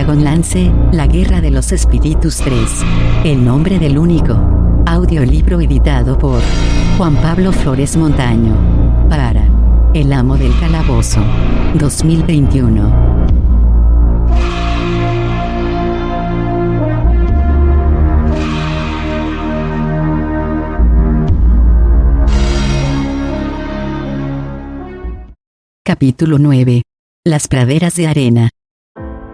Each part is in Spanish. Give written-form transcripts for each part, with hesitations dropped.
Dragonlance, La Guerra de los Espíritus 3. El nombre del único. Audiolibro editado por Juan Pablo Flores Montaño. Para El Amo del Calabozo. 2021. Capítulo 9. Las praderas de arena.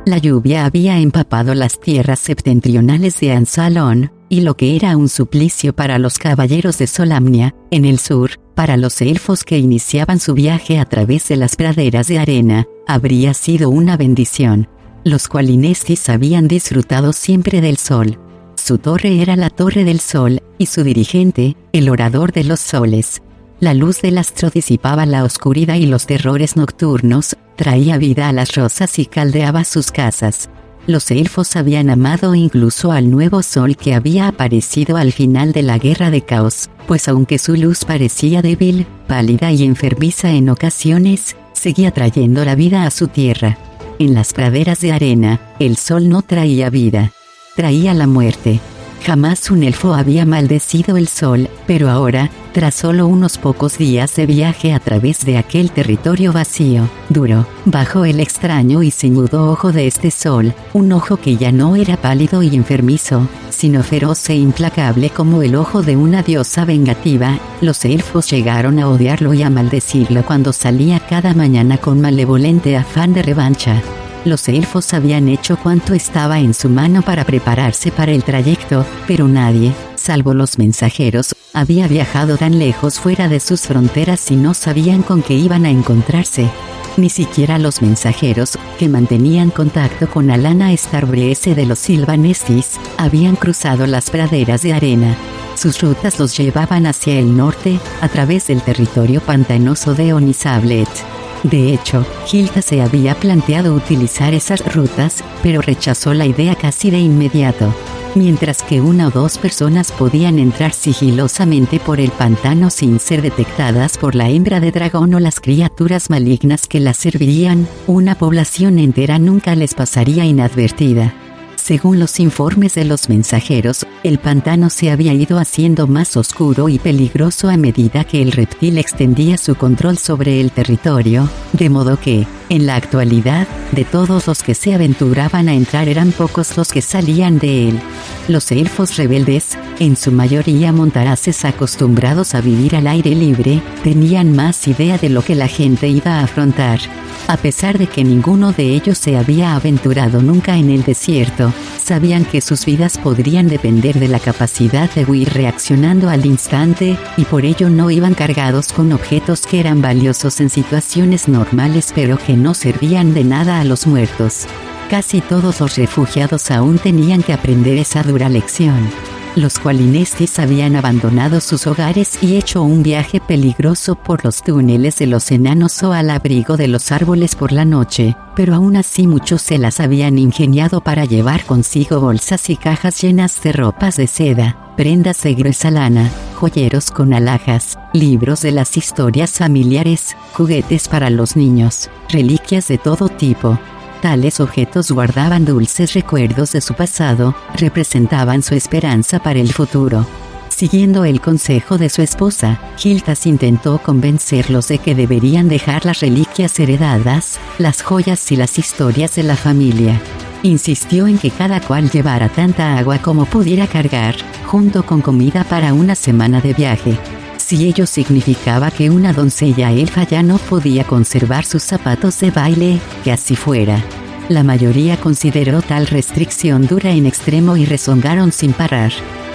La lluvia había empapado las tierras septentrionales de Ansalón, y lo que era un suplicio para los caballeros de Solamnia, en el sur, para los elfos que iniciaban su viaje a través de las praderas de arena, habría sido una bendición. Los Qualinestis habían disfrutado siempre del sol. Su torre era la Torre del Sol, y su dirigente, el Orador de los Soles. La luz del astro disipaba la oscuridad y los terrores nocturnos, traía vida a las rosas y caldeaba sus casas. Los elfos habían amado incluso al nuevo sol que había aparecido al final de la Guerra de Caos, pues aunque su luz parecía débil, pálida y enfermiza en ocasiones, seguía trayendo la vida a su tierra. En las praderas de arena, el sol no traía vida, traía la muerte. Jamás un elfo había maldecido el sol, pero ahora, tras solo unos pocos días de viaje a través de aquel territorio vacío, duro, bajo el extraño y ceñudo ojo de este sol, un ojo que ya no era pálido y enfermizo, sino feroz e implacable como el ojo de una diosa vengativa, los elfos llegaron a odiarlo y a maldecirlo cuando salía cada mañana con malevolente afán de revancha. Los elfos habían hecho cuanto estaba en su mano para prepararse para el trayecto, pero nadie, salvo los mensajeros, había viajado tan lejos fuera de sus fronteras y no sabían con qué iban a encontrarse. Ni siquiera los mensajeros, que mantenían contacto con Alana Starbreeze de los Sylvanestis, habían cruzado las praderas de arena. Sus rutas los llevaban hacia el norte, a través del territorio pantanoso de Onisablet. De hecho, Hilda se había planteado utilizar esas rutas, pero rechazó la idea casi de inmediato. Mientras que una o dos personas podían entrar sigilosamente por el pantano sin ser detectadas por la hembra de dragón o las criaturas malignas que la servirían, una población entera nunca les pasaría inadvertida. Según los informes de los mensajeros, el pantano se había ido haciendo más oscuro y peligroso a medida que el reptil extendía su control sobre el territorio, de modo que, en la actualidad, de todos los que se aventuraban a entrar eran pocos los que salían de él. Los elfos rebeldes, en su mayoría montaraces acostumbrados a vivir al aire libre, tenían más idea de lo que la gente iba a afrontar. A pesar de que ninguno de ellos se había aventurado nunca en el desierto, sabían que sus vidas podrían depender de la capacidad de huir reaccionando al instante, y por ello no iban cargados con objetos que eran valiosos en situaciones normales pero que no servían de nada a los muertos. Casi todos los refugiados aún tenían que aprender esa dura lección. Los Qualinestis habían abandonado sus hogares y hecho un viaje peligroso por los túneles de los enanos o al abrigo de los árboles por la noche, pero aún así muchos se las habían ingeniado para llevar consigo bolsas y cajas llenas de ropas de seda, prendas de gruesa lana, joyeros con alhajas, libros de las historias familiares, juguetes para los niños, reliquias de todo tipo. Tales objetos guardaban dulces recuerdos de su pasado, representaban su esperanza para el futuro. Siguiendo el consejo de su esposa, Hildas intentó convencerlos de que deberían dejar las reliquias heredadas, las joyas y las historias de la familia. Insistió en que cada cual llevara tanta agua como pudiera cargar, junto con comida para una semana de viaje. Si ello significaba que una doncella elfa ya no podía conservar sus zapatos de baile, que así fuera. La mayoría consideró tal restricción dura en extremo y rezongaron sin parar.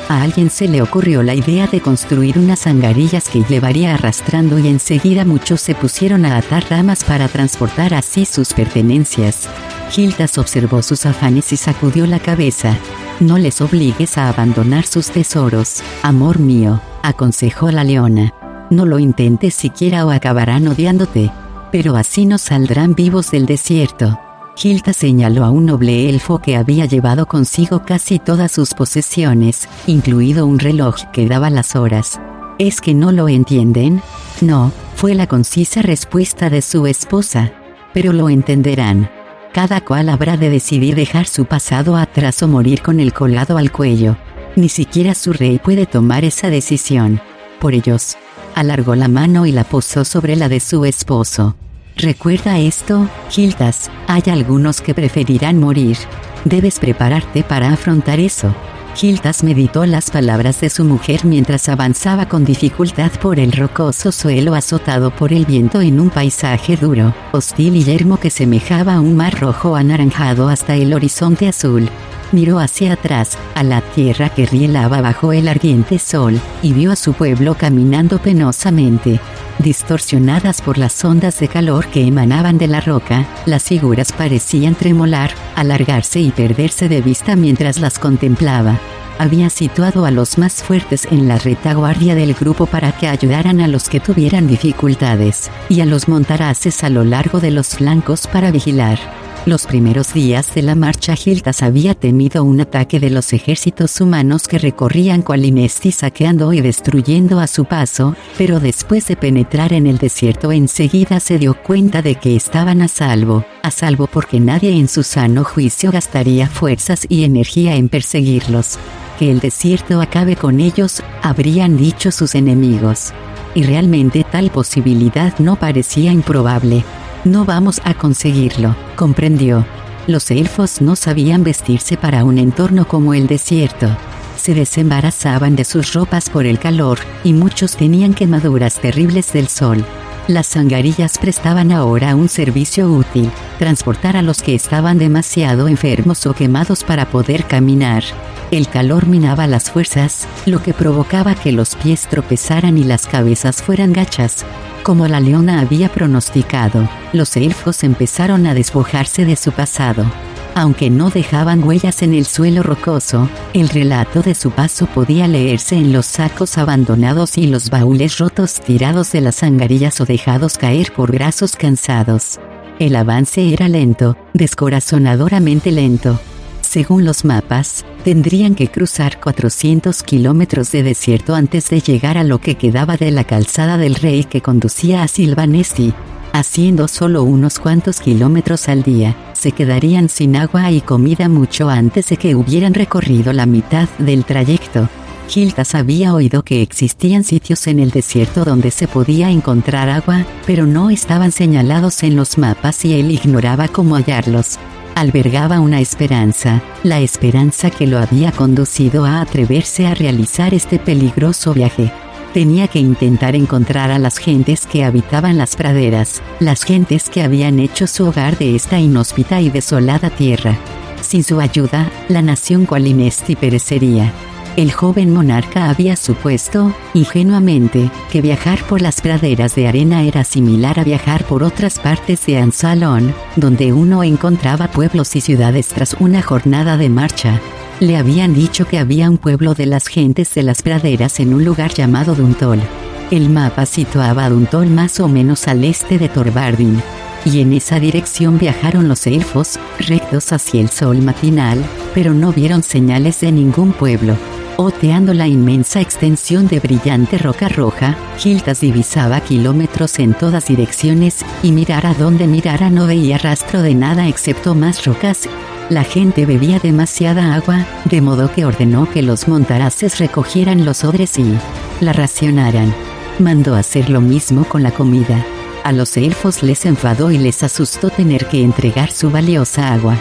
A alguien se le ocurrió la idea de construir unas angarillas que llevaría arrastrando y enseguida muchos se pusieron a atar ramas para transportar así sus pertenencias. Hildas observó sus afanes y sacudió la cabeza. «No les obligues a abandonar sus tesoros, amor mío», aconsejó la leona. «No lo intentes siquiera o acabarán odiándote. Pero así no saldrán vivos del desierto». Hilda señaló a un noble elfo que había llevado consigo casi todas sus posesiones, incluido un reloj que daba las horas. ¿Es que no lo entienden? No, fue la concisa respuesta de su esposa. Pero lo entenderán. Cada cual habrá de decidir dejar su pasado atrás o morir con el colgado al cuello. Ni siquiera su rey puede tomar esa decisión. Por ellos. Alargó la mano y la posó sobre la de su esposo. Recuerda esto, Gildas, hay algunos que preferirán morir. Debes prepararte para afrontar eso. Gildas meditó las palabras de su mujer mientras avanzaba con dificultad por el rocoso suelo azotado por el viento en un paisaje duro, hostil y yermo que semejaba a un mar rojo anaranjado hasta el horizonte azul. Miró hacia atrás, a la tierra que rielaba bajo el ardiente sol, y vio a su pueblo caminando penosamente. Distorsionadas por las ondas de calor que emanaban de la roca, las figuras parecían tremolar, alargarse y perderse de vista mientras las contemplaba. Había situado a los más fuertes en la retaguardia del grupo para que ayudaran a los que tuvieran dificultades, y a los montaraces a lo largo de los flancos para vigilar. Los primeros días de la marcha Gildas había temido un ataque de los ejércitos humanos que recorrían Qualinesti saqueando y destruyendo a su paso, pero después de penetrar en el desierto enseguida se dio cuenta de que estaban a salvo porque nadie en su sano juicio gastaría fuerzas y energía en perseguirlos. Que el desierto acabe con ellos, habrían dicho sus enemigos. Y realmente tal posibilidad no parecía improbable. No vamos a conseguirlo, comprendió. Los elfos no sabían vestirse para un entorno como el desierto. Se desembarazaban de sus ropas por el calor, y muchos tenían quemaduras terribles del sol. Las zangarillas prestaban ahora un servicio útil, transportar a los que estaban demasiado enfermos o quemados para poder caminar. El calor minaba las fuerzas, lo que provocaba que los pies tropezaran y las cabezas fueran gachas. Como la leona había pronosticado, los elfos empezaron a despojarse de su pasado. Aunque no dejaban huellas en el suelo rocoso, el relato de su paso podía leerse en los sacos abandonados y los baúles rotos tirados de las zangarillas o dejados caer por brazos cansados. El avance era lento, descorazonadoramente lento. Según los mapas, tendrían que cruzar 400 kilómetros de desierto antes de llegar a lo que quedaba de la calzada del rey que conducía a Silvanesti. Haciendo solo unos cuantos kilómetros al día, se quedarían sin agua y comida mucho antes de que hubieran recorrido la mitad del trayecto. Gildas había oído que existían sitios en el desierto donde se podía encontrar agua, pero no estaban señalados en los mapas y él ignoraba cómo hallarlos. Albergaba una esperanza, la esperanza que lo había conducido a atreverse a realizar este peligroso viaje. Tenía que intentar encontrar a las gentes que habitaban las praderas, las gentes que habían hecho su hogar de esta inhóspita y desolada tierra. Sin su ayuda, la nación Qualinesti perecería. El joven monarca había supuesto, ingenuamente, que viajar por las praderas de arena era similar a viajar por otras partes de Ansalón, donde uno encontraba pueblos y ciudades tras una jornada de marcha. Le habían dicho que había un pueblo de las gentes de las praderas en un lugar llamado Duntol. El mapa situaba a Duntol más o menos al este de Thorvardin. Y en esa dirección viajaron los elfos, rectos hacia el sol matinal, pero no vieron señales de ningún pueblo. Oteando la inmensa extensión de brillante roca roja, Gildas divisaba kilómetros en todas direcciones, y mirara donde mirara no veía rastro de nada excepto más rocas. La gente bebía demasiada agua, de modo que ordenó que los montaraces recogieran los odres y la racionaran. Mandó hacer lo mismo con la comida. A los elfos les enfadó y les asustó tener que entregar su valiosa agua.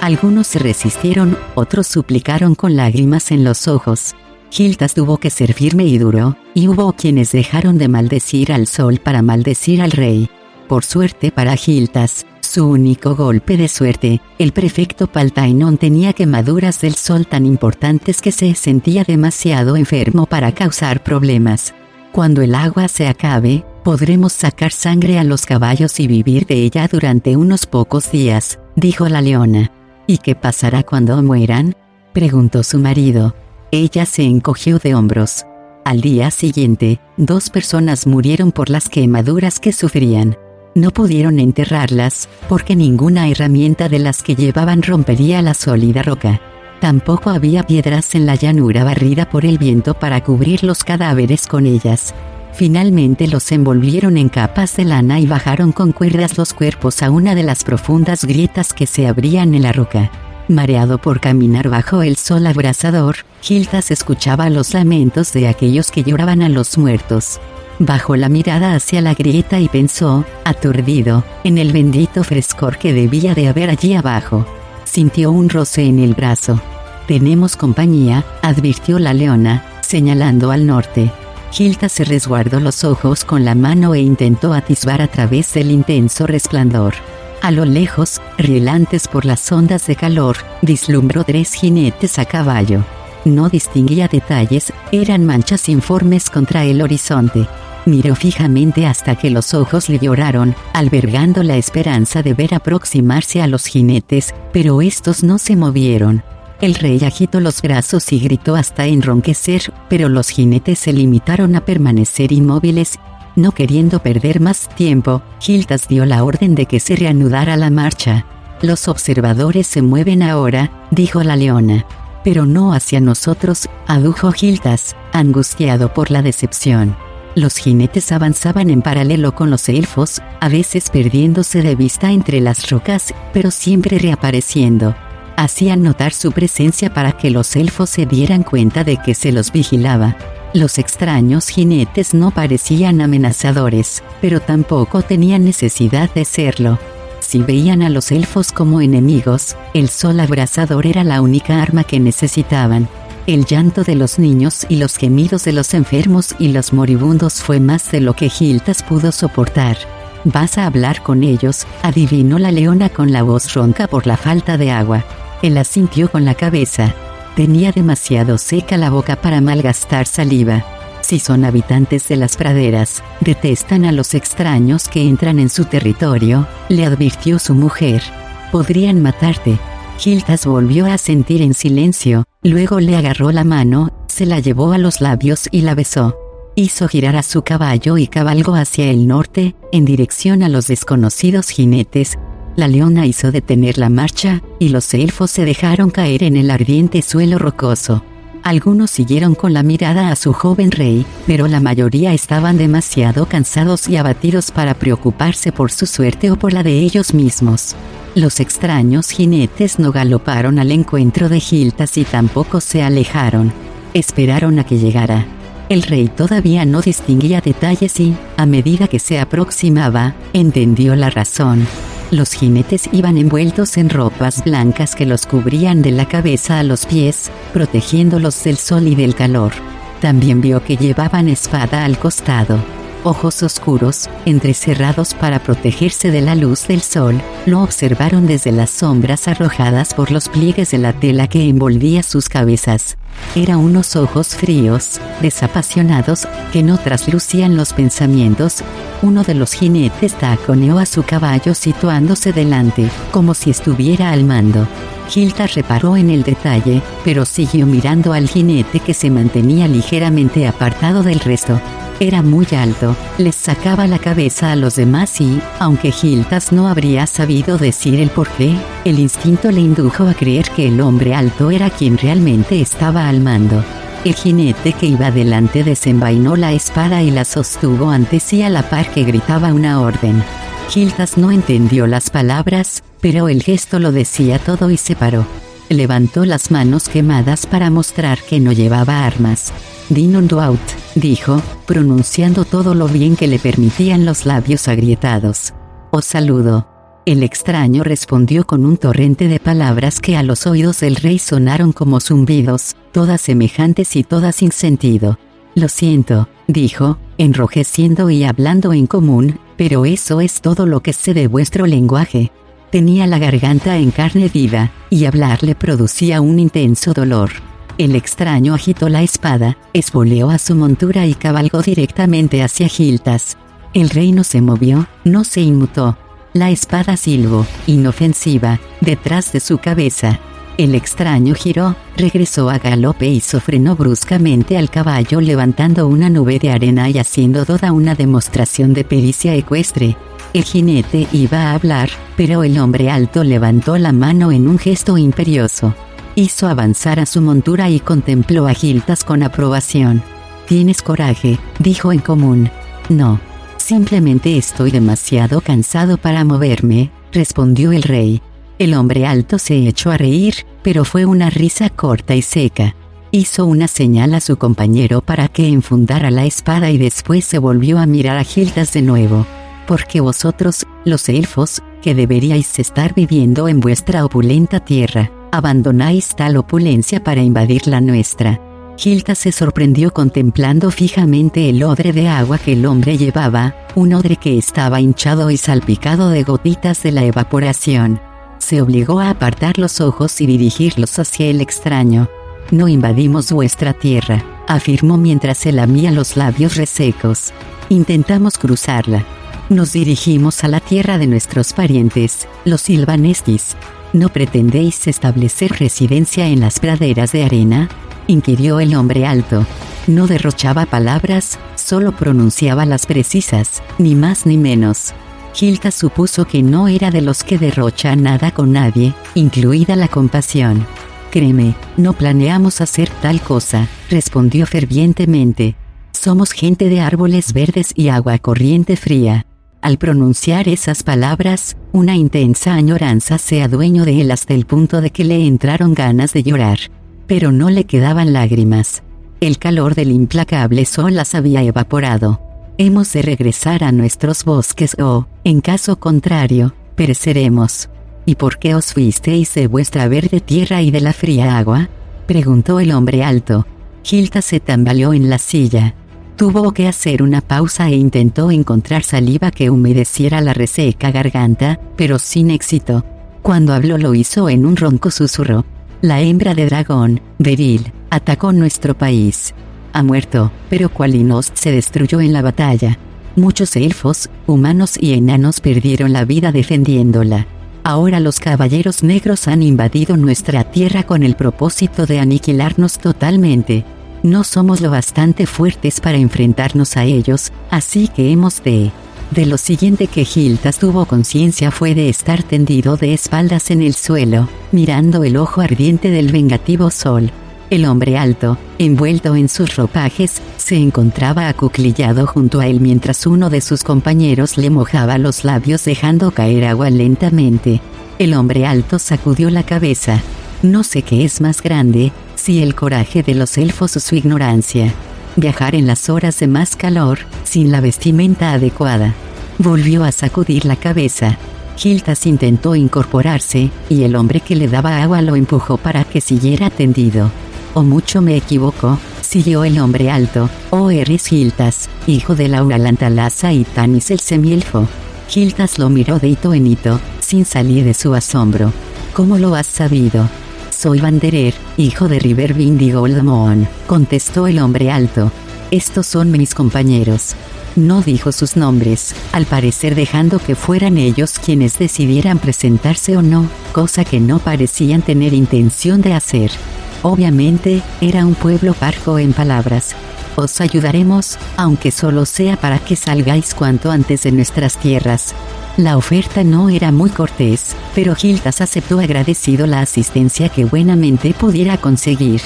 Algunos se resistieron, otros suplicaron con lágrimas en los ojos. Gildas tuvo que ser firme y duro, y hubo quienes dejaron de maldecir al sol para maldecir al rey. Por suerte para Gildas, su único golpe de suerte, el prefecto Paltainón tenía quemaduras del sol tan importantes que se sentía demasiado enfermo para causar problemas. Cuando el agua se acabe, podremos sacar sangre a los caballos y vivir de ella durante unos pocos días, dijo la leona. ¿Y qué pasará cuando mueran?, preguntó su marido. Ella se encogió de hombros. Al día siguiente, 2 personas murieron por las quemaduras que sufrían. No pudieron enterrarlas, porque ninguna herramienta de las que llevaban rompería la sólida roca. Tampoco había piedras en la llanura barrida por el viento para cubrir los cadáveres con ellas. Finalmente los envolvieron en capas de lana y bajaron con cuerdas los cuerpos a una de las profundas grietas que se abrían en la roca. Mareado por caminar bajo el sol abrasador, Gildas escuchaba los lamentos de aquellos que lloraban a los muertos. Bajó la mirada hacia la grieta y pensó, aturdido, en el bendito frescor que debía de haber allí abajo. Sintió un roce en el brazo. «Tenemos compañía», advirtió la leona, señalando al norte. Gildas se resguardó los ojos con la mano e intentó atisbar a través del intenso resplandor. A lo lejos, rielantes por las ondas de calor, vislumbró 3 jinetes a caballo. No distinguía detalles, eran manchas informes contra el horizonte. Miró fijamente hasta que los ojos le lloraron, albergando la esperanza de ver aproximarse a los jinetes, pero estos no se movieron. El rey agitó los brazos y gritó hasta enronquecer, pero los jinetes se limitaron a permanecer inmóviles. No queriendo perder más tiempo, Gildas dio la orden de que se reanudara la marcha. «Los observadores se mueven ahora», dijo la leona. «Pero no hacia nosotros», adujo Gildas, angustiado por la decepción. Los jinetes avanzaban en paralelo con los elfos, a veces perdiéndose de vista entre las rocas, pero siempre reapareciendo. Hacían notar su presencia para que los elfos se dieran cuenta de que se los vigilaba. Los extraños jinetes no parecían amenazadores, pero tampoco tenían necesidad de serlo. Si veían a los elfos como enemigos, el sol abrasador era la única arma que necesitaban. El llanto de los niños y los gemidos de los enfermos y los moribundos fue más de lo que Gildas pudo soportar. «¿Vas a hablar con ellos?», adivinó la leona con la voz ronca por la falta de agua. Él asintió con la cabeza. Tenía demasiado seca la boca para malgastar saliva. Si son habitantes de las praderas, detestan a los extraños que entran en su territorio, le advirtió su mujer. Podrían matarte. Gildas volvió a asentir en silencio, luego le agarró la mano, se la llevó a los labios y la besó. Hizo girar a su caballo y cabalgó hacia el norte, en dirección a los desconocidos jinetes. La leona hizo detener la marcha, y los elfos se dejaron caer en el ardiente suelo rocoso. Algunos siguieron con la mirada a su joven rey, pero la mayoría estaban demasiado cansados y abatidos para preocuparse por su suerte o por la de ellos mismos. Los extraños jinetes no galoparon al encuentro de Gildas y tampoco se alejaron. Esperaron a que llegara. El rey todavía no distinguía detalles y, a medida que se aproximaba, entendió la razón. Los jinetes iban envueltos en ropas blancas que los cubrían de la cabeza a los pies, protegiéndolos del sol y del calor. También vio que llevaban espada al costado. Ojos oscuros, entrecerrados para protegerse de la luz del sol, lo observaron desde las sombras arrojadas por los pliegues de la tela que envolvía sus cabezas. Eran unos ojos fríos, desapasionados, que no traslucían los pensamientos. Uno de los jinetes taconeó a su caballo situándose delante, como si estuviera al mando. Gildas reparó en el detalle, pero siguió mirando al jinete que se mantenía ligeramente apartado del resto. Era muy alto, les sacaba la cabeza a los demás y, aunque Gildas no habría sabido decir el porqué, el instinto le indujo a creer que el hombre alto era quien realmente estaba al mando. El jinete que iba delante desenvainó la espada y la sostuvo ante sí a la par que gritaba una orden. Gildas no entendió las palabras, pero el gesto lo decía todo y se paró. Levantó las manos quemadas para mostrar que no llevaba armas. «Dinonduaut», dijo, pronunciando todo lo bien que le permitían los labios agrietados. «Os saludo». El extraño respondió con un torrente de palabras que a los oídos del rey sonaron como zumbidos, todas semejantes y todas sin sentido. «Lo siento», dijo, enrojeciendo y hablando en común, «pero eso es todo lo que sé de vuestro lenguaje». Tenía la garganta en carne viva, y hablar le producía un intenso dolor. El extraño agitó la espada, espoleó a su montura y cabalgó directamente hacia Gildas. El rey no se movió, no se inmutó. La espada silbó, inofensiva, detrás de su cabeza. El extraño giró, regresó a galope y frenó bruscamente al caballo levantando una nube de arena y haciendo toda una demostración de pericia ecuestre. El jinete iba a hablar, pero el hombre alto levantó la mano en un gesto imperioso. Hizo avanzar a su montura y contempló a Gildas con aprobación. Tienes coraje, dijo en común. No. Simplemente estoy demasiado cansado para moverme, respondió el rey. El hombre alto se echó a reír, pero fue una risa corta y seca. Hizo una señal a su compañero para que enfundara la espada y después se volvió a mirar a Gildas de nuevo. Porque vosotros, los elfos, que deberíais estar viviendo en vuestra opulenta tierra, abandonáis tal opulencia para invadir la nuestra. Gildas se sorprendió contemplando fijamente el odre de agua que el hombre llevaba, un odre que estaba hinchado y salpicado de gotitas de la evaporación. Se obligó a apartar los ojos y dirigirlos hacia el extraño. No invadimos vuestra tierra, afirmó mientras se lamía los labios resecos. Intentamos cruzarla. Nos dirigimos a la tierra de nuestros parientes, los Silvanestis. ¿No pretendéis establecer residencia en las praderas de arena?, inquirió el hombre alto. No derrochaba palabras, solo pronunciaba las precisas, ni más ni menos. Gildas supuso que no era de los que derrocha nada con nadie, incluida la compasión. Créeme, no planeamos hacer tal cosa, respondió fervientemente. Somos gente de árboles verdes y agua corriente fría. Al pronunciar esas palabras, una intensa añoranza se adueñó de él hasta el punto de que le entraron ganas de llorar. Pero no le quedaban lágrimas. El calor del implacable sol las había evaporado. Hemos de regresar a nuestros bosques o, en caso contrario, pereceremos. ¿Y por qué os fuisteis de vuestra verde tierra y de la fría agua?, preguntó el hombre alto. Gildas se tambaleó en la silla. Tuvo que hacer una pausa e intentó encontrar saliva que humedeciera la reseca garganta, pero sin éxito. Cuando habló lo hizo en un ronco susurro. La hembra de dragón, Beryl, atacó nuestro país. Ha muerto, pero Qualinost se destruyó en la batalla. Muchos elfos, humanos y enanos perdieron la vida defendiéndola. Ahora los caballeros negros han invadido nuestra tierra con el propósito de aniquilarnos totalmente. No somos lo bastante fuertes para enfrentarnos a ellos, así que hemos de... De lo siguiente que Gildas tuvo conciencia fue de estar tendido de espaldas en el suelo, mirando el ojo ardiente del vengativo sol. El hombre alto, envuelto en sus ropajes, se encontraba acuclillado junto a él mientras uno de sus compañeros le mojaba los labios dejando caer agua lentamente. El hombre alto sacudió la cabeza. No sé qué es más grande, si el coraje de los elfos o su ignorancia. Viajar en las horas de más calor, sin la vestimenta adecuada. Volvió a sacudir la cabeza. Gildas intentó incorporarse, y el hombre que le daba agua lo empujó para que siguiera tendido. «O mucho me equivoco», siguió el hombre alto, «o eres Gildas, hijo de Laura Lantalasa y Tanis el semielfo». Gildas lo miró de hito en hito, sin salir de su asombro. «¿Cómo lo has sabido?». «Soy Vanderer, hijo de Riverwind y Goldmoon», contestó el hombre alto. «Estos son mis compañeros». No dijo sus nombres, al parecer dejando que fueran ellos quienes decidieran presentarse o no, cosa que no parecían tener intención de hacer. Obviamente, era un pueblo parco en palabras. «Os ayudaremos, aunque solo sea para que salgáis cuanto antes de nuestras tierras». La oferta no era muy cortés, pero Gildas aceptó agradecido la asistencia que buenamente pudiera conseguir.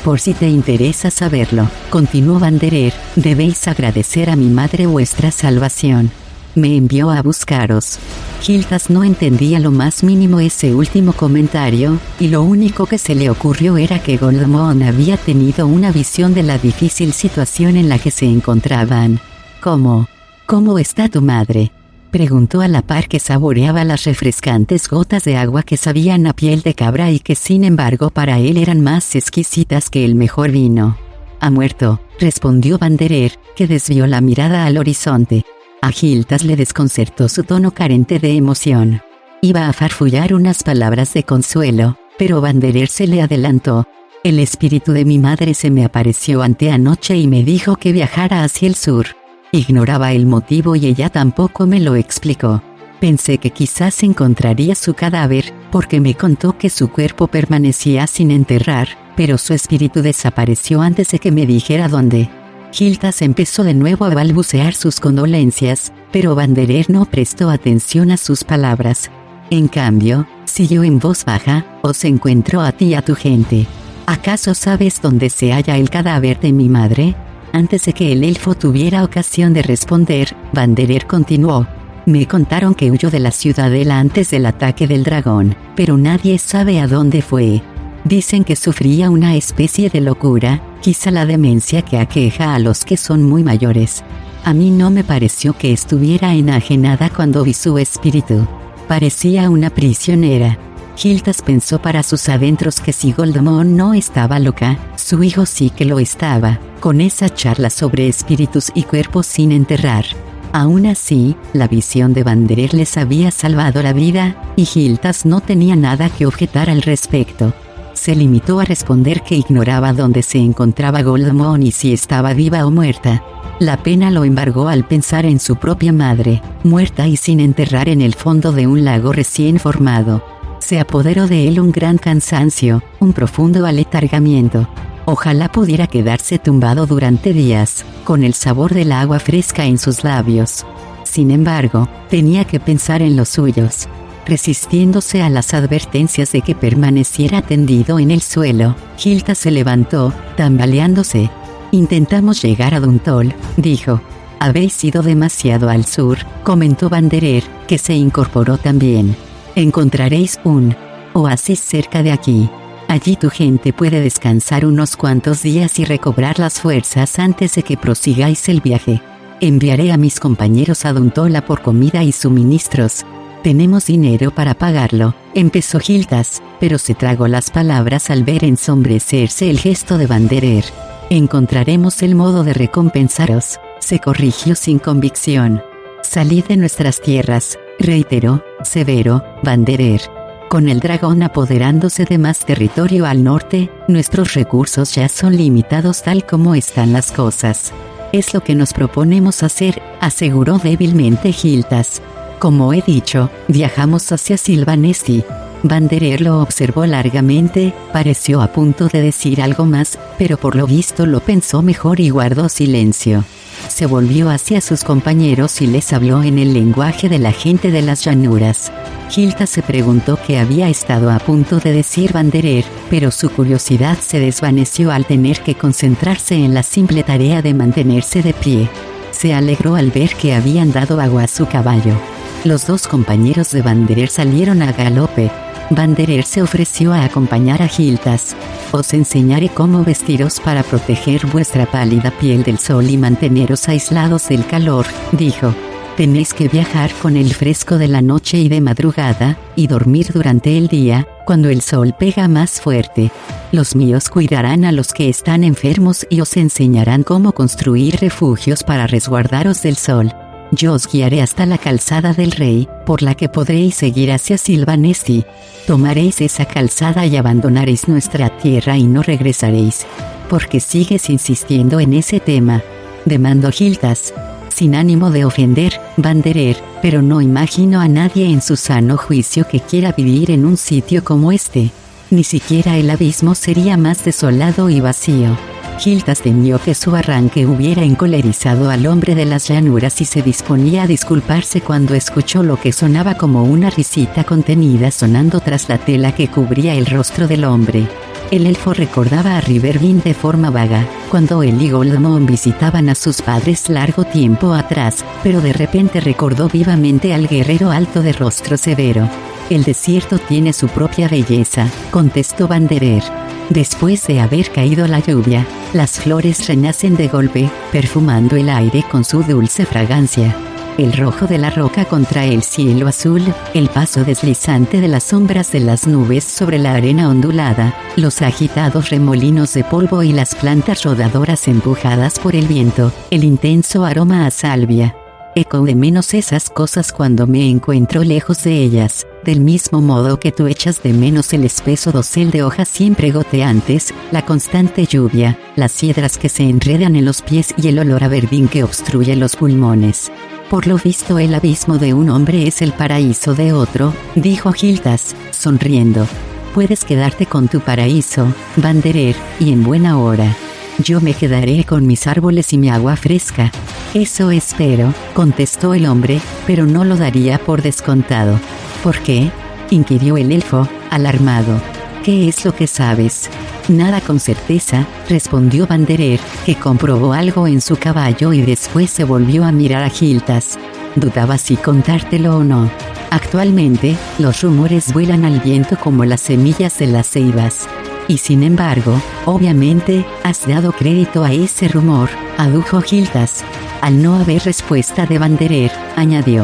«Por si te interesa saberlo», continuó Vanderer, «debéis agradecer a mi madre vuestra salvación. Me envió a buscaros». Gildas no entendía lo más mínimo ese último comentario, y lo único que se le ocurrió era que Goldmoon había tenido una visión de la difícil situación en la que se encontraban. ¿Cómo está tu madre?», preguntó a la par que saboreaba las refrescantes gotas de agua que sabían a piel de cabra y que sin embargo para él eran más exquisitas que el mejor vino. «Ha muerto», respondió Vanderer, que desvió la mirada al horizonte. A Gildas le desconcertó su tono carente de emoción. Iba a farfullar unas palabras de consuelo, pero Vanderer se le adelantó. «El espíritu de mi madre se me apareció anteanoche y me dijo que viajara hacia el sur. Ignoraba el motivo y ella tampoco me lo explicó. Pensé que quizás encontraría su cadáver, porque me contó que su cuerpo permanecía sin enterrar, pero su espíritu desapareció antes de que me dijera dónde». Gildas empezó de nuevo a balbucear sus condolencias, pero Vanderer no prestó atención a sus palabras. En cambio, siguió en voz baja: «Os encuentro a ti y a tu gente. ¿Acaso sabes dónde se halla el cadáver de mi madre?». Antes de que el elfo tuviera ocasión de responder, Vanderer continuó. Me contaron que huyó de la ciudadela antes del ataque del dragón, pero nadie sabe a dónde fue. Dicen que sufría una especie de locura, quizá la demencia que aqueja a los que son muy mayores. A mí no me pareció que estuviera enajenada cuando vi su espíritu. Parecía una prisionera. Hildas pensó para sus adentros que si Goldmon no estaba loca, su hijo sí que lo estaba, con esa charla sobre espíritus y cuerpos sin enterrar. Aún así, la visión de Vanderer les había salvado la vida, y Hildas no tenía nada que objetar al respecto. Se limitó a responder que ignoraba dónde se encontraba Goldmon y si estaba viva o muerta. La pena lo embargó al pensar en su propia madre, muerta y sin enterrar en el fondo de un lago recién formado. Se apoderó de él un gran cansancio, un profundo aletargamiento. Ojalá pudiera quedarse tumbado durante días, con el sabor del agua fresca en sus labios. Sin embargo, tenía que pensar en los suyos. Resistiéndose a las advertencias de que permaneciera tendido en el suelo, Hilda se levantó, tambaleándose. Intentamos llegar a Duntol, dijo. Habéis ido demasiado al sur, comentó Vanderer, que se incorporó también. Encontraréis un oasis cerca de aquí. Allí tu gente puede descansar unos cuantos días y recobrar las fuerzas antes de que prosigáis el viaje. Enviaré a mis compañeros a Duntola por comida y suministros. Tenemos dinero para pagarlo, empezó Hildas, pero se tragó las palabras al ver ensombrecerse el gesto de Vanderer. Encontraremos el modo de recompensaros, se corrigió sin convicción. Salid de nuestras tierras, reiteró, severo, Vanderer. Con el dragón apoderándose de más territorio al norte, nuestros recursos ya son limitados tal como están las cosas. Es lo que nos proponemos hacer, aseguró débilmente Hildas. Como he dicho, viajamos hacia Silvanesti. Vanderer lo observó largamente, pareció a punto de decir algo más, pero por lo visto lo pensó mejor y guardó silencio. Se volvió hacia sus compañeros y les habló en el lenguaje de la gente de las llanuras. Hilda se preguntó qué había estado a punto de decir Vanderer, pero su curiosidad se desvaneció al tener que concentrarse en la simple tarea de mantenerse de pie. Se alegró al ver que habían dado agua a su caballo. Los dos compañeros de Vanderer salieron a galope. Vanderer se ofreció a acompañar a Hildas. Os enseñaré cómo vestiros para proteger vuestra pálida piel del sol y manteneros aislados del calor, dijo. Tenéis que viajar con el fresco de la noche y de madrugada, y dormir durante el día, cuando el sol pega más fuerte. Los míos cuidarán a los que están enfermos y os enseñarán cómo construir refugios para resguardaros del sol. Yo os guiaré hasta la calzada del rey, por la que podréis seguir hacia Silvanesti. Tomaréis esa calzada y abandonaréis nuestra tierra y no regresaréis. Porque sigues insistiendo en ese tema, demandó Hildas. Sin ánimo de ofender, Vanderer, pero no imagino a nadie en su sano juicio que quiera vivir en un sitio como este. Ni siquiera el abismo sería más desolado y vacío. Hildas temió que su arranque hubiera encolerizado al hombre de las llanuras y se disponía a disculparse cuando escuchó lo que sonaba como una risita contenida sonando tras la tela que cubría el rostro del hombre. El elfo recordaba a Riverwind de forma vaga, cuando él y Goldmon visitaban a sus padres largo tiempo atrás, pero de repente recordó vivamente al guerrero alto de rostro severo. El desierto tiene su propia belleza, contestó Vanderer. Después de haber caído la lluvia, las flores renacen de golpe, perfumando el aire con su dulce fragancia. El rojo de la roca contra el cielo azul, el paso deslizante de las sombras de las nubes sobre la arena ondulada, los agitados remolinos de polvo y las plantas rodadoras empujadas por el viento, el intenso aroma a salvia. Echo de menos esas cosas cuando me encuentro lejos de ellas, del mismo modo que tú echas de menos el espeso dosel de hojas siempre goteantes, la constante lluvia, las hiedras que se enredan en los pies y el olor a verdín que obstruye los pulmones. Por lo visto el abismo de un hombre es el paraíso de otro, dijo Hildas, sonriendo. Puedes quedarte con tu paraíso, Vanderer, y en buena hora. Yo me quedaré con mis árboles y mi agua fresca. Eso espero, contestó el hombre, pero no lo daría por descontado. ¿Por qué?, inquirió el elfo, alarmado. ¿Qué es lo que sabes? Nada con certeza, respondió Vanderer, que comprobó algo en su caballo y después se volvió a mirar a Hiltas. Dudaba si contártelo o no. Actualmente, los rumores vuelan al viento como las semillas de las ceibas. Y sin embargo, obviamente, has dado crédito a ese rumor, adujo Hiltas. Al no haber respuesta de Vanderer, añadió.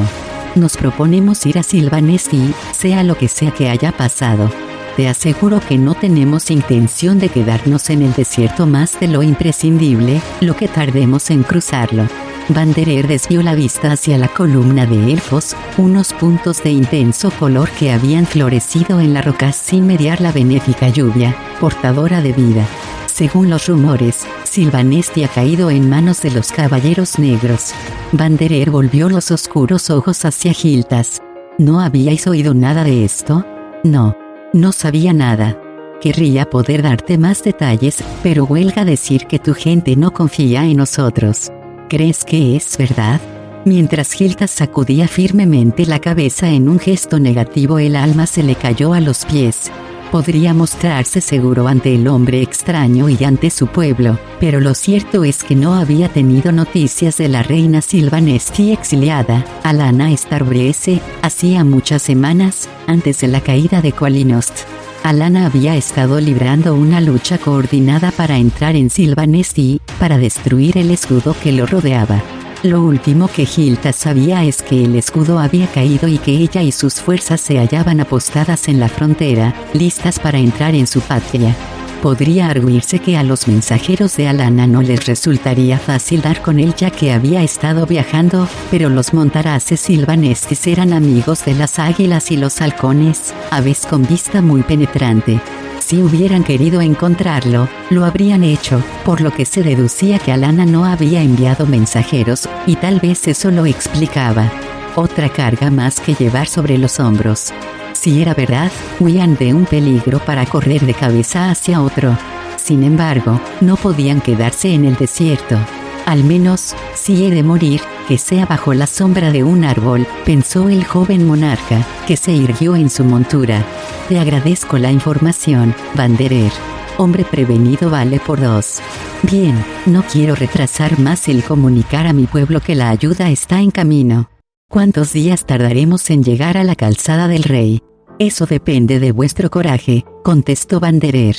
Nos proponemos ir a Silvanesti, sea lo que sea que haya pasado. Te aseguro que no tenemos intención de quedarnos en el desierto más de lo imprescindible, lo que tardemos en cruzarlo. Vanderer desvió la vista hacia la columna de elfos, unos puntos de intenso color que habían florecido en la roca sin mediar la benéfica lluvia, portadora de vida. Según los rumores, Silvanesti ha caído en manos de los caballeros negros. Vanderer volvió los oscuros ojos hacia Hiltas. ¿No habíais oído nada de esto? No. No sabía nada. Querría poder darte más detalles, pero huelga decir que tu gente no confía en nosotros. ¿Crees que es verdad? Mientras Hiltas sacudía firmemente la cabeza en un gesto negativo, el alma se le cayó a los pies. Podría mostrarse seguro ante el hombre extraño y ante su pueblo, pero lo cierto es que no había tenido noticias de la reina Silvanesti exiliada, Alanna Starbreeze, hacía muchas semanas, antes de la caída de Kholinost. Alanna había estado librando una lucha coordinada para entrar en Silvanesti, para destruir el escudo que lo rodeaba. Lo último que Hiltas sabía es que el escudo había caído y que ella y sus fuerzas se hallaban apostadas en la frontera, listas para entrar en su patria. Podría arguirse que a los mensajeros de Alanna no les resultaría fácil dar con él ya que había estado viajando, pero los montaraces silvanestis eran amigos de las águilas y los halcones, aves con vista muy penetrante. Si hubieran querido encontrarlo, lo habrían hecho, por lo que se deducía que Alanna no había enviado mensajeros, y tal vez eso lo explicaba. Otra carga más que llevar sobre los hombros. Si era verdad, huían de un peligro para correr de cabeza hacia otro. Sin embargo, no podían quedarse en el desierto. Al menos, si he de morir, que sea bajo la sombra de un árbol, pensó el joven monarca, que se irguió en su montura. Te agradezco la información, Vanderer. Hombre prevenido vale por 2. Bien, no quiero retrasar más el comunicar a mi pueblo que la ayuda está en camino. ¿Cuántos días tardaremos en llegar a la calzada del rey? Eso depende de vuestro coraje, contestó Vanderer.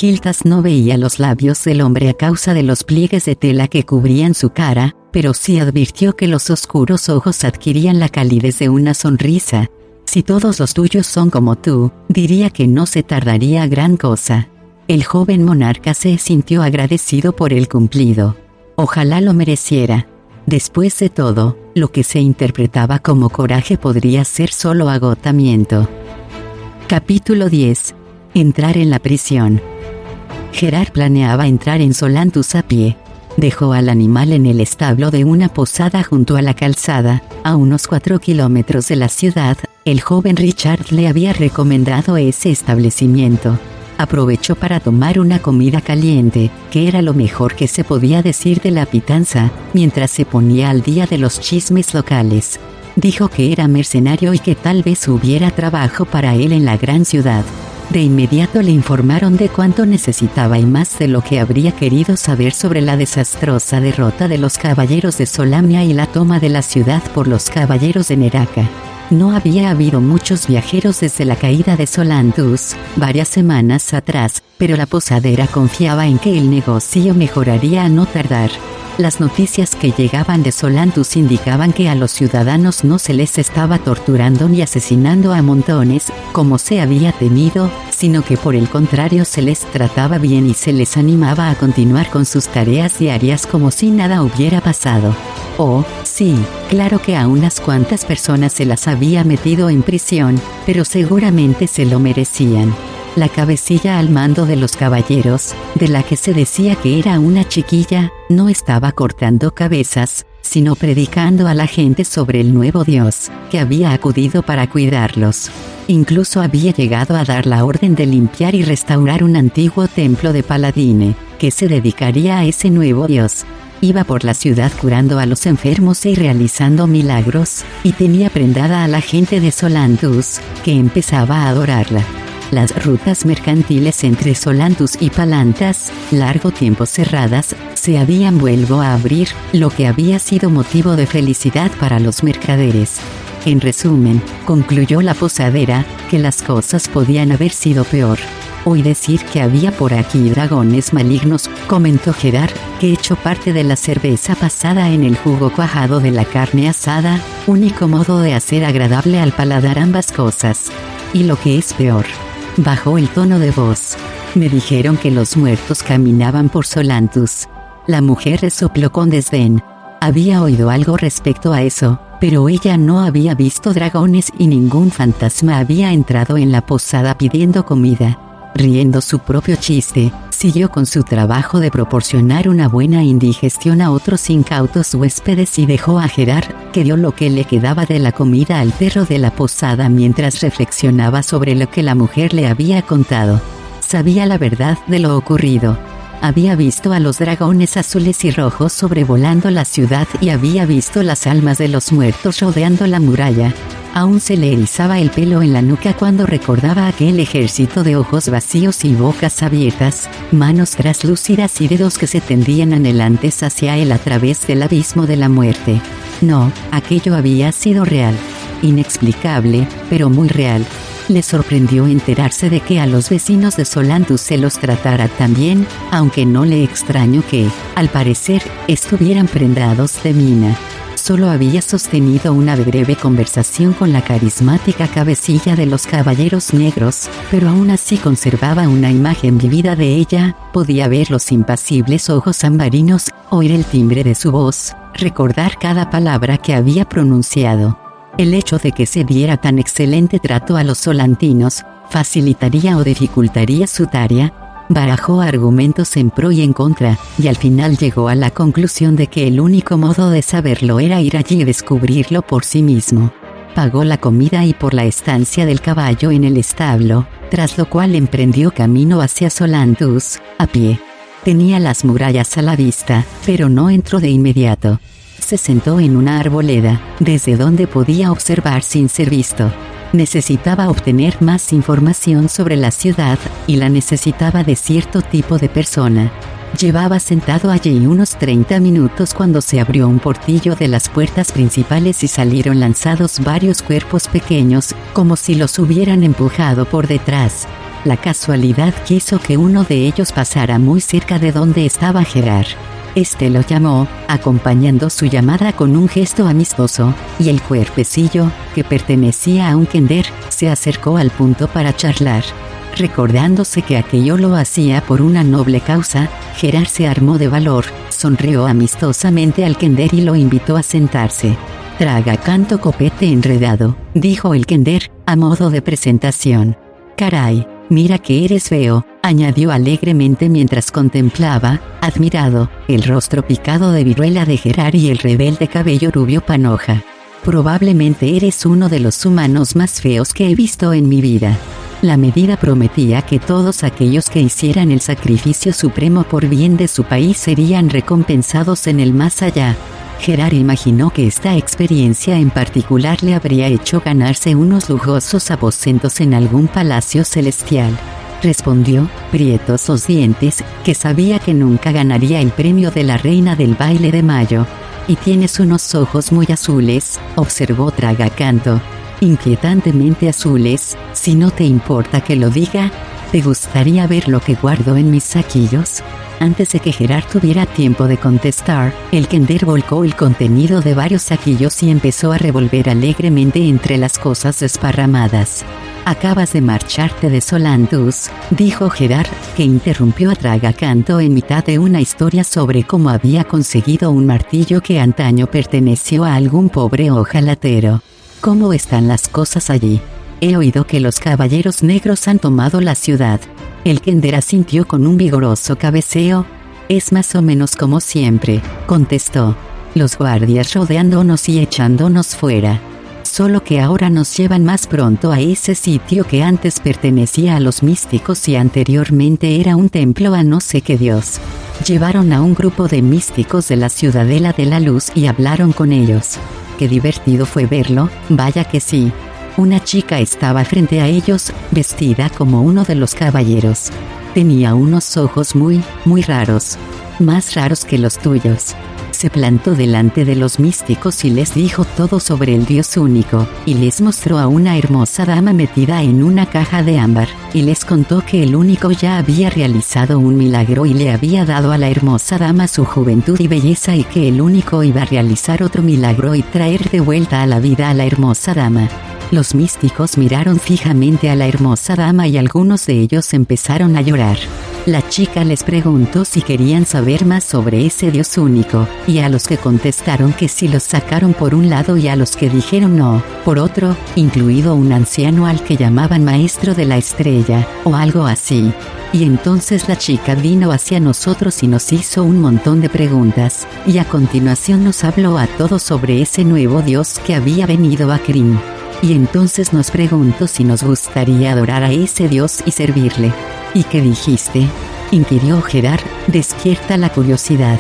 Hiltas no veía los labios del hombre a causa de los pliegues de tela que cubrían su cara, pero sí advirtió que los oscuros ojos adquirían la calidez de una sonrisa. Si todos los tuyos son como tú, diría que no se tardaría gran cosa. El joven monarca se sintió agradecido por el cumplido. Ojalá lo mereciera. Después de todo, lo que se interpretaba como coraje podría ser solo agotamiento. Capítulo 10. Entrar en la prisión. Gerard planeaba entrar en Solantus a pie. Dejó al animal en el establo de una posada junto a la calzada, a unos 4 kilómetros de la ciudad. El joven Richard le había recomendado ese establecimiento. Aprovechó para tomar una comida caliente, que era lo mejor que se podía decir de la pitanza, mientras se ponía al día de los chismes locales. Dijo que era mercenario y que tal vez hubiera trabajo para él en la gran ciudad. De inmediato le informaron de cuánto necesitaba y más de lo que habría querido saber sobre la desastrosa derrota de los caballeros de Solamnia y la toma de la ciudad por los caballeros de Neraka. No había habido muchos viajeros desde la caída de Solantus, varias semanas atrás, pero la posadera confiaba en que el negocio mejoraría a no tardar. Las noticias que llegaban de Solantus indicaban que a los ciudadanos no se les estaba torturando ni asesinando a montones, como se había temido, sino que por el contrario se les trataba bien y se les animaba a continuar con sus tareas diarias como si nada hubiera pasado. Oh, sí, claro que a unas cuantas personas se las había metido en prisión, pero seguramente se lo merecían. La cabecilla al mando de los caballeros, de la que se decía que era una chiquilla, no estaba cortando cabezas, sino predicando a la gente sobre el nuevo Dios, que había acudido para cuidarlos. Incluso había llegado a dar la orden de limpiar y restaurar un antiguo templo de Paladine, que se dedicaría a ese nuevo Dios. Iba por la ciudad curando a los enfermos y realizando milagros, y tenía prendada a la gente de Solantus, que empezaba a adorarla. Las rutas mercantiles entre Solantus y Palantas, largo tiempo cerradas, se habían vuelto a abrir, lo que había sido motivo de felicidad para los mercaderes. En resumen, concluyó la posadera, que las cosas podían haber sido peor. Oí decir que había por aquí dragones malignos, comentó Gerard, que echó parte de la cerveza pasada en el jugo cuajado de la carne asada, único modo de hacer agradable al paladar ambas cosas. Y lo que es peor, bajó el tono de voz. Me dijeron que los muertos caminaban por Solantus. La mujer resopló con desdén. Había oído algo respecto a eso, pero ella no había visto dragones y ningún fantasma había entrado en la posada pidiendo comida. Riendo su propio chiste, siguió con su trabajo de proporcionar una buena indigestión a otros incautos huéspedes y dejó a Gerard, que dio lo que le quedaba de la comida al perro de la posada mientras reflexionaba sobre lo que la mujer le había contado. Sabía la verdad de lo ocurrido. Había visto a los dragones azules y rojos sobrevolando la ciudad y había visto las almas de los muertos rodeando la muralla. Aún se le erizaba el pelo en la nuca cuando recordaba aquel ejército de ojos vacíos y bocas abiertas, manos traslúcidas y dedos que se tendían anhelantes hacia él a través del abismo de la muerte. No, aquello había sido real. Inexplicable, pero muy real. Le sorprendió enterarse de que a los vecinos de Solantus se los tratara tan bien, aunque no le extrañó que, al parecer, estuvieran prendados de Mina. Solo había sostenido una breve conversación con la carismática cabecilla de los Caballeros Negros, pero aún así conservaba una imagen vivida de ella, podía ver los impasibles ojos ambarinos, oír el timbre de su voz, recordar cada palabra que había pronunciado. El hecho de que se diera tan excelente trato a los solantinos, facilitaría o dificultaría su tarea. Barajó argumentos en pro y en contra, y al final llegó a la conclusión de que el único modo de saberlo era ir allí y descubrirlo por sí mismo. Pagó la comida y por la estancia del caballo en el establo, tras lo cual emprendió camino hacia Solantus, a pie. Tenía las murallas a la vista, pero no entró de inmediato. Se sentó en una arboleda, desde donde podía observar sin ser visto. Necesitaba obtener más información sobre la ciudad, y la necesitaba de cierto tipo de persona. Llevaba sentado allí unos 30 minutos cuando se abrió un portillo de las puertas principales y salieron lanzados varios cuerpos pequeños, como si los hubieran empujado por detrás. La casualidad quiso que uno de ellos pasara muy cerca de donde estaba Gerard. Este lo llamó, acompañando su llamada con un gesto amistoso, y el cuerpecillo, que pertenecía a un kender, se acercó al punto para charlar. Recordándose que aquello lo hacía por una noble causa, Gerard se armó de valor, sonrió amistosamente al kender y lo invitó a sentarse. «Traga canto copete enredado», dijo el kender, a modo de presentación. «Caray, mira que eres feo», añadió alegremente mientras contemplaba, admirado, el rostro picado de viruela de Gerard y el rebelde cabello rubio panoja. «Probablemente eres uno de los humanos más feos que he visto en mi vida». La medida prometía que todos aquellos que hicieran el sacrificio supremo por bien de su país serían recompensados en el más allá. Gerard imaginó que esta experiencia en particular le habría hecho ganarse unos lujosos aposentos en algún palacio celestial. Respondió, prietos los dientes, que sabía que nunca ganaría el premio de la reina del baile de mayo. «Y tienes unos ojos muy azules», observó Tragacanto. «Inquietantemente azules, si no te importa que lo diga. ¿Te gustaría ver lo que guardo en mis saquillos?» Antes de que Gerard tuviera tiempo de contestar, el kender volcó el contenido de varios saquillos y empezó a revolver alegremente entre las cosas desparramadas. «Acabas de marcharte de Solantus», dijo Gerard, que interrumpió a Tragacanto en mitad de una historia sobre cómo había conseguido un martillo que antaño perteneció a algún pobre ojalatero. «¿Cómo están las cosas allí? He oído que los Caballeros Negros han tomado la ciudad». El kender asintió con un vigoroso cabeceo. «Es más o menos como siempre», contestó. «Los guardias rodeándonos y echándonos fuera. Solo que ahora nos llevan más pronto a ese sitio que antes pertenecía a los místicos y anteriormente era un templo a no sé qué dios. Llevaron a un grupo de místicos de la Ciudadela de la Luz y hablaron con ellos. Qué divertido fue verlo, vaya que sí». Una chica estaba frente a ellos, vestida como uno de los caballeros. Tenía unos ojos muy raros. Más raros que los tuyos. Se plantó delante de los místicos y les dijo todo sobre el Dios único, y les mostró a una hermosa dama metida en una caja de ámbar, y les contó que el único ya había realizado un milagro y le había dado a la hermosa dama su juventud y belleza, y que el único iba a realizar otro milagro y traer de vuelta a la vida a la hermosa dama. Los místicos miraron fijamente a la hermosa dama y algunos de ellos empezaron a llorar. La chica les preguntó si querían saber más sobre ese Dios único, y a los que contestaron que sí los sacaron por un lado y a los que dijeron no, por otro, incluido un anciano al que llamaban Maestro de la Estrella, o algo así. Y entonces la chica vino hacia nosotros y nos hizo un montón de preguntas, y a continuación nos habló a todos sobre ese nuevo Dios que había venido a Kryn. Y entonces nos preguntó si nos gustaría adorar a ese Dios y servirle. ¿Y qué dijiste?, inquirió Gerard, despierta la curiosidad.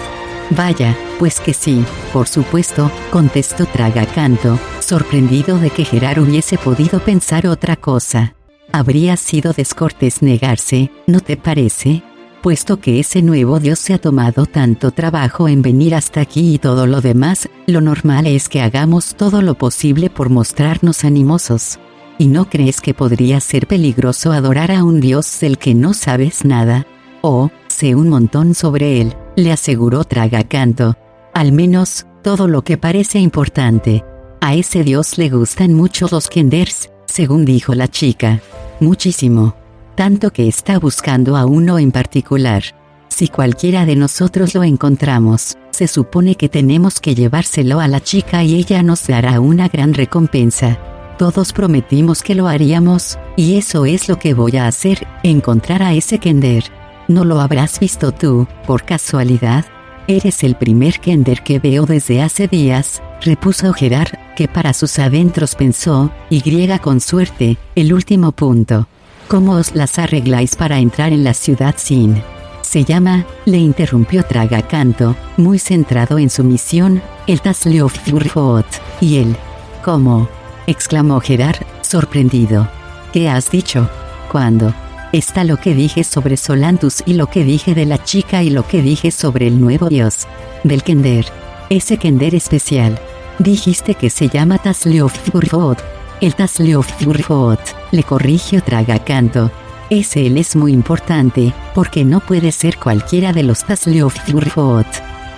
Vaya, pues que sí, por supuesto, contestó Tragacanto, sorprendido de que Gerard hubiese podido pensar otra cosa. Habría sido descortés negarse, ¿no te parece? Puesto que ese nuevo Dios se ha tomado tanto trabajo en venir hasta aquí y todo lo demás, lo normal es que hagamos todo lo posible por mostrarnos animosos. ¿Y no crees que podría ser peligroso adorar a un Dios del que no sabes nada? Oh, sé un montón sobre él, le aseguró Tragacanto. Al menos, todo lo que parece importante. A ese Dios le gustan mucho los Kenders, según dijo la chica. Muchísimo. Tanto que está buscando a uno en particular. Si cualquiera de nosotros lo encontramos, se supone que tenemos que llevárselo a la chica y ella nos dará una gran recompensa. Todos prometimos que lo haríamos, y eso es lo que voy a hacer, encontrar a ese Kender. ¿No lo habrás visto tú, por casualidad? Eres el primer Kender que veo desde hace días, repuso Gerard, que para sus adentros pensó, y con suerte, el último punto. ¿Cómo os las arregláis para entrar en la ciudad sin? Se llama, le interrumpió Tragacanto, muy centrado en su misión, el Tasleofurfot, y él. ¿Cómo?, exclamó Gerard, sorprendido. ¿Qué has dicho? ¿Cuándo? Está lo que dije sobre Solantus y lo que dije de la chica y lo que dije sobre el nuevo dios, del Kender. Ese Kender especial. Dijiste que se llama Tasleofurfot. El Tasleofurfot, le corrigió Tragacanto. Ese él es muy importante, porque no puede ser cualquiera de los Tasleofurfot.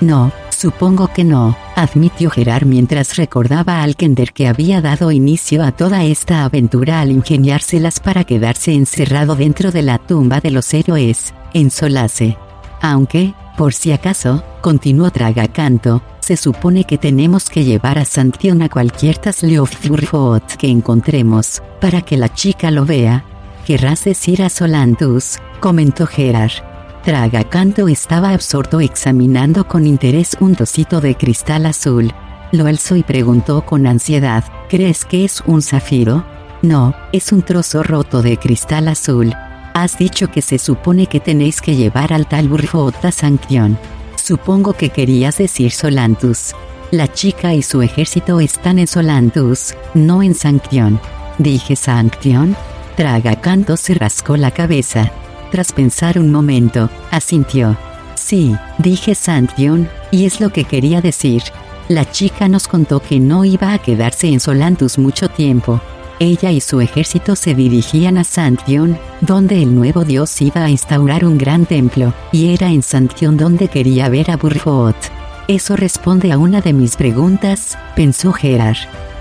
No, supongo que no, admitió Gerard mientras recordaba al Kender que había dado inicio a toda esta aventura al ingeniárselas para quedarse encerrado dentro de la tumba de los héroes, en Solace. Aunque, por si acaso, continuó Tragacanto, se supone que tenemos que llevar a Sanction a cualquier Tasleofurfot que encontremos, para que la chica lo vea. ¿Querrás decir a Solantus?, comentó Gerard. Tragacanto estaba absorto examinando con interés un trocito de cristal azul. Lo alzó y preguntó con ansiedad, ¿crees que es un zafiro? No, es un trozo roto de cristal azul. Has dicho que se supone que tenéis que llevar al Talburfot a Sanction. Supongo que querías decir Solantus. La chica y su ejército están en Solantus, no en Sanction. ¿Dije Sanction? Tragacanto se rascó la cabeza. Tras pensar un momento, asintió. Sí, dije Sanction, y es lo que quería decir. La chica nos contó que no iba a quedarse en Solantus mucho tiempo. Ella y su ejército se dirigían a Sanction, donde el nuevo dios iba a instaurar un gran templo, y era en Sanction donde quería ver a Burfot. Eso responde a una de mis preguntas, pensó Gerard.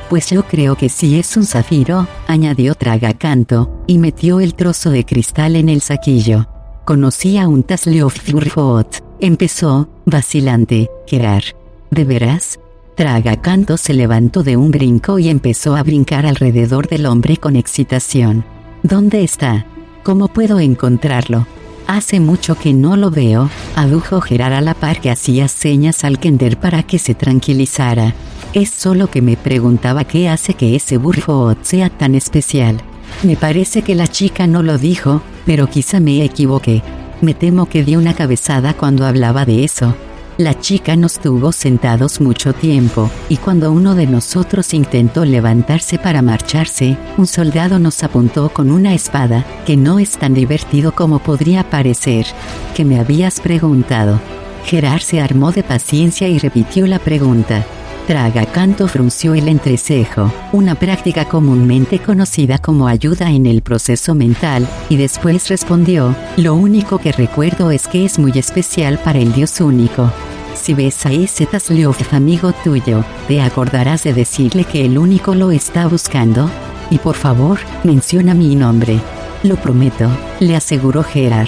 Pues yo creo que sí es un zafiro, añadió Tragacanto, y metió el trozo de cristal en el saquillo. Conocí a un Tasleofurfot, empezó, vacilante, Gerard. ¿De veras? Tragacanto se levantó de un brinco y empezó a brincar alrededor del hombre con excitación. ¿Dónde está? ¿Cómo puedo encontrarlo? Hace mucho que no lo veo, adujo Gerard a la par que hacía señas al Kender para que se tranquilizara. Es solo que me preguntaba qué hace que ese Burfot sea tan especial. Me parece que la chica no lo dijo, pero quizá me equivoqué. Me temo que di una cabezada cuando hablaba de eso. La chica nos tuvo sentados mucho tiempo, y cuando uno de nosotros intentó levantarse para marcharse, un soldado nos apuntó con una espada, que no es tan divertido como podría parecer. ¿Qué me habías preguntado? Gerard se armó de paciencia y repitió la pregunta. Tragacanto frunció el entrecejo, una práctica comúnmente conocida como ayuda en el proceso mental, y después respondió, lo único que recuerdo es que es muy especial para el Dios único. Si ves a ese Tasleof amigo tuyo, te acordarás de decirle que el único lo está buscando. Y por favor, menciona mi nombre. Lo prometo, le aseguró Gerard.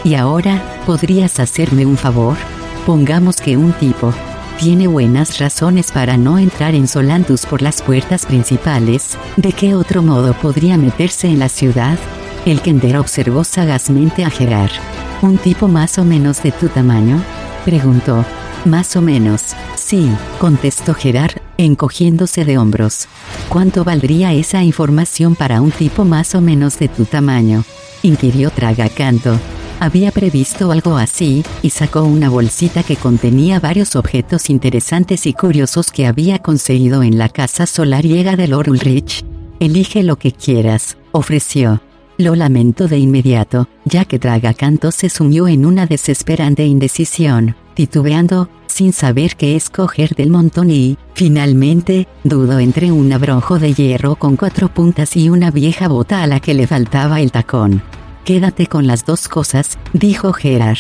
Y ahora, ¿podrías hacerme un favor? Pongamos que un tipo tiene buenas razones para no entrar en Solantus por las puertas principales. ¿De qué otro modo podría meterse en la ciudad? El Kender observó sagazmente a Gerard. ¿Un tipo más o menos de tu tamaño?, preguntó. Más o menos, sí, contestó Gerard, encogiéndose de hombros. ¿Cuánto valdría esa información para un tipo más o menos de tu tamaño?, inquirió Tragacanto. Había previsto algo así, y sacó una bolsita que contenía varios objetos interesantes y curiosos que había conseguido en la casa solariega de Lord Ulrich. Elige lo que quieras, ofreció. Lo lamento de inmediato, ya que Tragacanto se sumió en una desesperante indecisión, titubeando, sin saber qué escoger del montón y, finalmente, dudó entre un abrojo de hierro con 4 puntas y una vieja bota a la que le faltaba el tacón. Quédate con las dos cosas, dijo Gerard.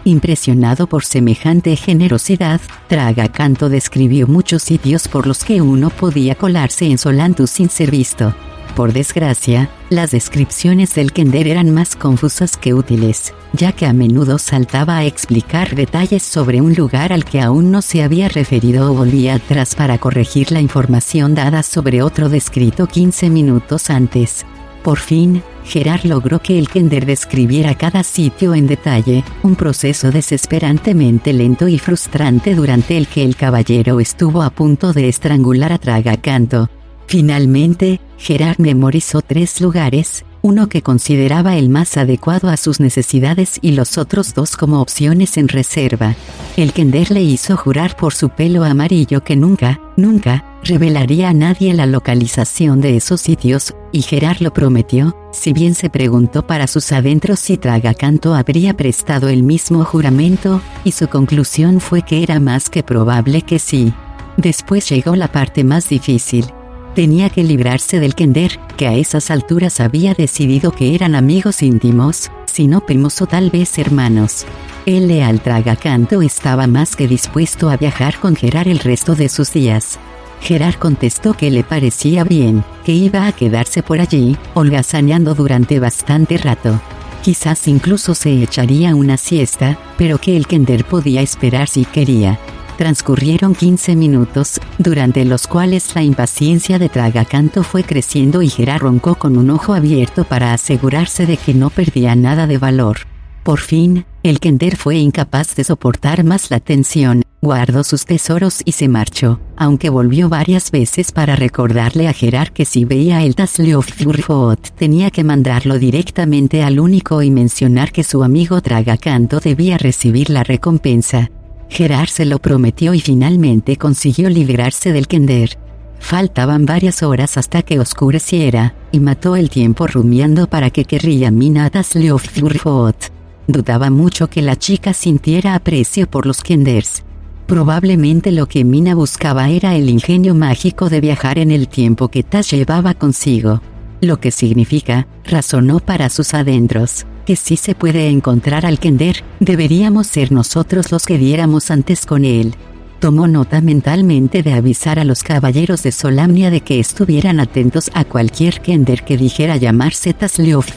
Impresionado por semejante generosidad, Tragacanto describió muchos sitios por los que uno podía colarse en Solantus sin ser visto. Por desgracia, las descripciones del Kender eran más confusas que útiles, ya que a menudo saltaba a explicar detalles sobre un lugar al que aún no se había referido o volvía atrás para corregir la información dada sobre otro descrito 15 minutos antes. Por fin, Gerard logró que el Kender describiera cada sitio en detalle, un proceso desesperantemente lento y frustrante durante el que el caballero estuvo a punto de estrangular a Tragacanto. Finalmente, Gerard memorizó 3 lugares, uno que consideraba el más adecuado a sus necesidades y los otros 2 como opciones en reserva. El Kender le hizo jurar por su pelo amarillo que nunca revelaría a nadie la localización de esos sitios, y Gerard lo prometió, si bien se preguntó para sus adentros si Tragacanto habría prestado el mismo juramento, y su conclusión fue que era más que probable que sí. Después llegó la parte más difícil. Tenía que librarse del Kender, que a esas alturas había decidido que eran amigos íntimos, si no primos o tal vez hermanos. El leal Tragacanto estaba más que dispuesto a viajar con Gerard el resto de sus días. Gerard contestó que le parecía bien, que iba a quedarse por allí, holgazaneando durante bastante rato. Quizás incluso se echaría una siesta, pero que el Kender podía esperar si quería. Transcurrieron 15 minutos, durante los cuales la impaciencia de Tragacanto fue creciendo y Gerard roncó con un ojo abierto para asegurarse de que no perdía nada de valor. Por fin, el Kender fue incapaz de soportar más la tensión, guardó sus tesoros y se marchó, aunque volvió varias veces para recordarle a Gerard que si veía el Tasleof tenía que mandarlo directamente al único y mencionar que su amigo Tragacanto debía recibir la recompensa. Gerard se lo prometió y finalmente consiguió librarse del Kender. Faltaban varias horas hasta que oscureciera, y mató el tiempo rumiando para qué querría Mina Tasleof. Dudaba mucho que la chica sintiera aprecio por los Kenders. Probablemente lo que Mina buscaba era el ingenio mágico de viajar en el tiempo que Tas llevaba consigo. Lo que significa, razonó para sus adentros, que si se puede encontrar al Kender, deberíamos ser nosotros los que diéramos antes con él. Tomó nota mentalmente de avisar a los caballeros de Solamnia de que estuvieran atentos a cualquier Kender que dijera llamarse Tasleof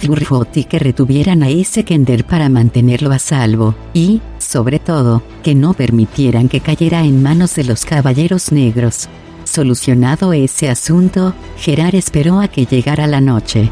y que retuvieran a ese Kender para mantenerlo a salvo, y, sobre todo, que no permitieran que cayera en manos de los caballeros negros. Solucionado ese asunto, Gerard esperó a que llegara la noche.